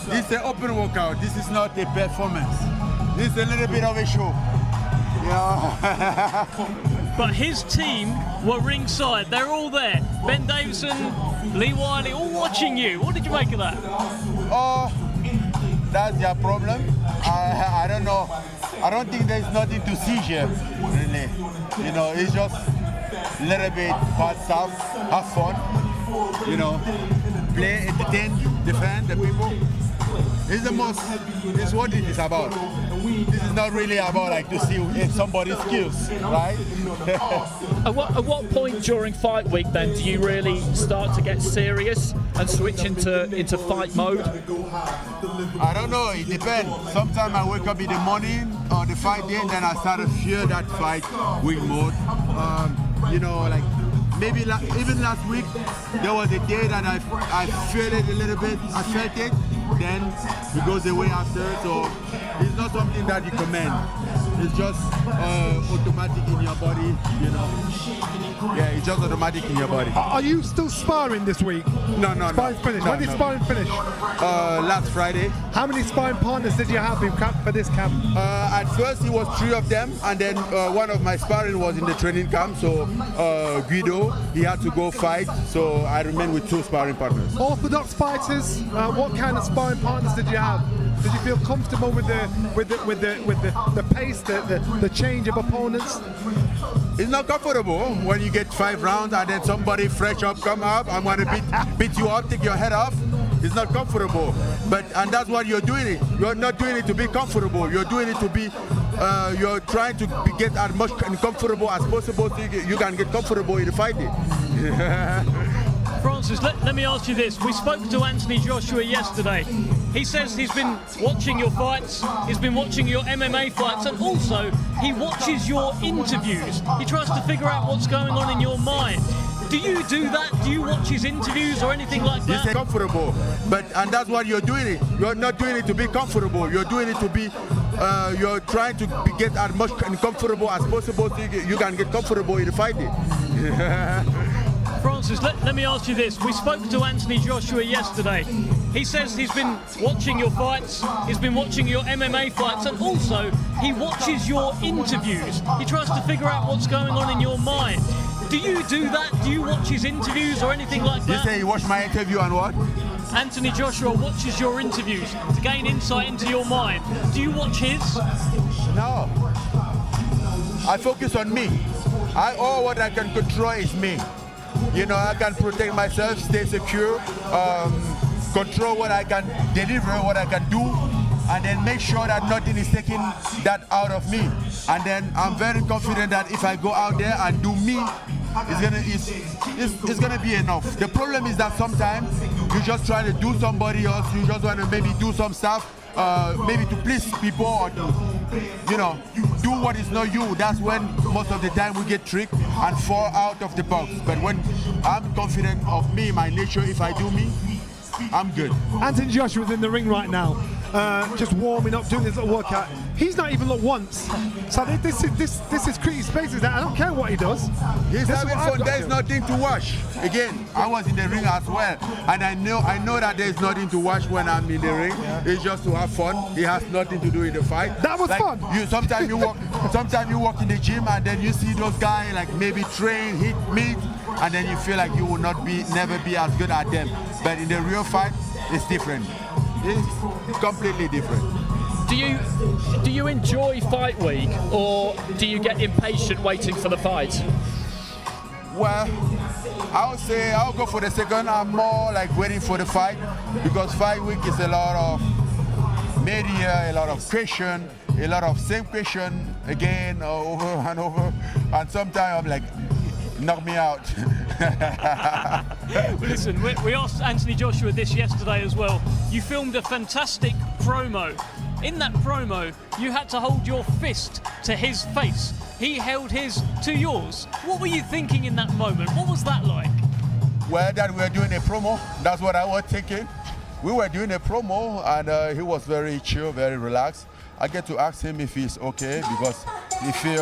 This is an open workout. This is not a performance. This is a little bit of a show. Yeah. But his team were ringside. They're all there. Ben Davison, Lee Wiley, all watching you. What did you make of that? Oh, that's their problem. I don't know. I don't think there's nothing to see here, really. You know, it's just a little bit bad stuff. Have fun. You know, play, entertain, defend the people. It's what it is about. This is not really about like to see somebody's skills, right? At what point during fight week then do you really start to get serious and switch into fight mode? I don't know, it depends. Sometimes I wake up in the morning or the fight day and then I start to feel that fight week mode. You know, like maybe even last week there was a day that I felt it a little bit, I felt it, then it goes away after, so it's not something that you command. It's just automatic in your body, you know. Yeah, it's just automatic in your body. Are you still sparring this week? No. Sparring finished. When did sparring finish? Last Friday. How many sparring partners did you have for this camp? At first it was 3 of them, and then one of my sparring was in the training camp, so Guido, he had to go fight, so I remained with 2 sparring partners. Orthodox fighters, what kind of sparring partners did you have? Did you feel comfortable with the pace, the change of opponents? It's not comfortable when you get 5 rounds and then somebody fresh up come up and want to beat you up, take your head off. It's not comfortable, and that's what you're doing it. You're not doing it to be comfortable. You're doing it to be. You're trying to get as much comfortable as possible so you can get comfortable in the fighting. Francis, let me ask you this. We spoke to Anthony Joshua yesterday. He says he's been watching your fights, he's been watching your MMA fights, and also he watches your interviews. He tries to figure out what's going on in your mind. Do you do that? Do you watch his interviews or anything like that? It's comfortable, and that's what you're doing it. You're not doing it to be comfortable. You're doing it to be. You're trying to get as much comfortable as possible so you can get comfortable in the fighting. Francis, let me ask you this. We spoke to Anthony Joshua yesterday. He says he's been watching your fights, he's been watching your MMA fights, and also he watches your interviews. He tries to figure out what's going on in your mind. Do you do that? Do you watch his interviews or anything like that? You say you watch my interview and what? Anthony Joshua watches your interviews to gain insight into your mind. Do you watch his? No. I focus on me. All what I can control is me. You know, I can protect myself, stay secure, control what I can deliver, what I can do, and then make sure that nothing is taking that out of me. And then I'm very confident that if I go out there and do me, it's gonna be enough. The problem is that sometimes you just try to do somebody else, you just want to maybe do some stuff, maybe to please people or to, you know, do what is not you. That's when most of the time we get tricked and fall out of the box. But when I'm confident of me, my nature, if I do me, I'm good. Anthony Joshua's in the ring right now, just warming up, doing this little workout. He's not even looked once. So this is creative spaces that I don't care what he does. He's having fun. There's nothing to watch. Again, I was in the ring as well, and I know that there's nothing to watch when I'm in the ring. Yeah. It's just to have fun. It has nothing to do with the fight. That was fun. Sometimes you walk in the gym and then you see those guys like maybe train, hit meat, and then you feel like you will never be as good at them. But in the real fight, it's different. It's completely different. Do you enjoy fight week, or do you get impatient waiting for the fight? Well, I would say I'll go for the second. I'm more like waiting for the fight, because fight week is a lot of media, a lot of question, a lot of same question again over and over, and sometimes I'm like, knock me out. Well, listen, we asked Anthony Joshua this yesterday as well. You filmed a fantastic promo. In that promo, you had to hold your fist to his face. He held his to yours. What were you thinking in that moment? What was that like? Well, that we were doing a promo. That's what I was thinking. We were doing a promo, and he was very chill, very relaxed. I get to ask him if he's okay, because he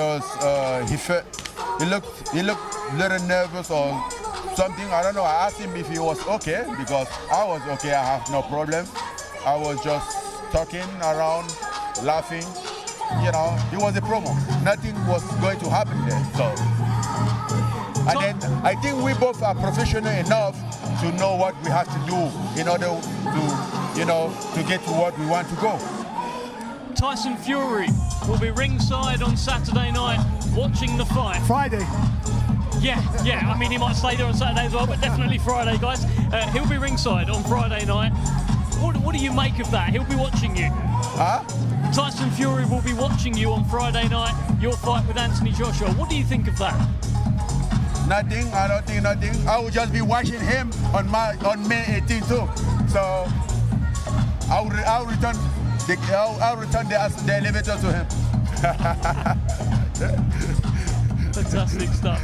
looked a little nervous or something. I don't know. I asked him if he was okay, because I was okay. I have no problem. I was just talking around, laughing. You know, it was a promo. Nothing was going to happen there. So, and then I think we both are professional enough to know what we have to do in order to, you know, to get to what we want to go. Tyson Fury will be ringside on Saturday night watching the fight. Friday. Yeah. I mean, he might stay there on Saturday as well, but definitely Friday, guys. He'll be ringside on Friday night. What do you make of that? He'll be watching you. Huh? Tyson Fury will be watching you on Friday night, your fight with Anthony Joshua. What do you think of that? Nothing. I don't think nothing. I will just be watching him on May 18th too. So I'll return the elevator to him. Fantastic stuff.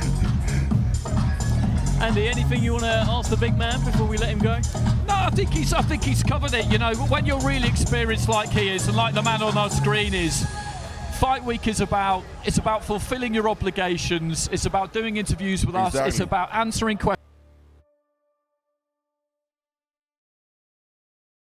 Andy, anything you want to ask the big man before we let him go? No, I think he's covered it. You know, when you're really experienced like he is, and like the man on our screen is, Fight Week is about fulfilling your obligations. It's about doing interviews with us. It's about answering questions.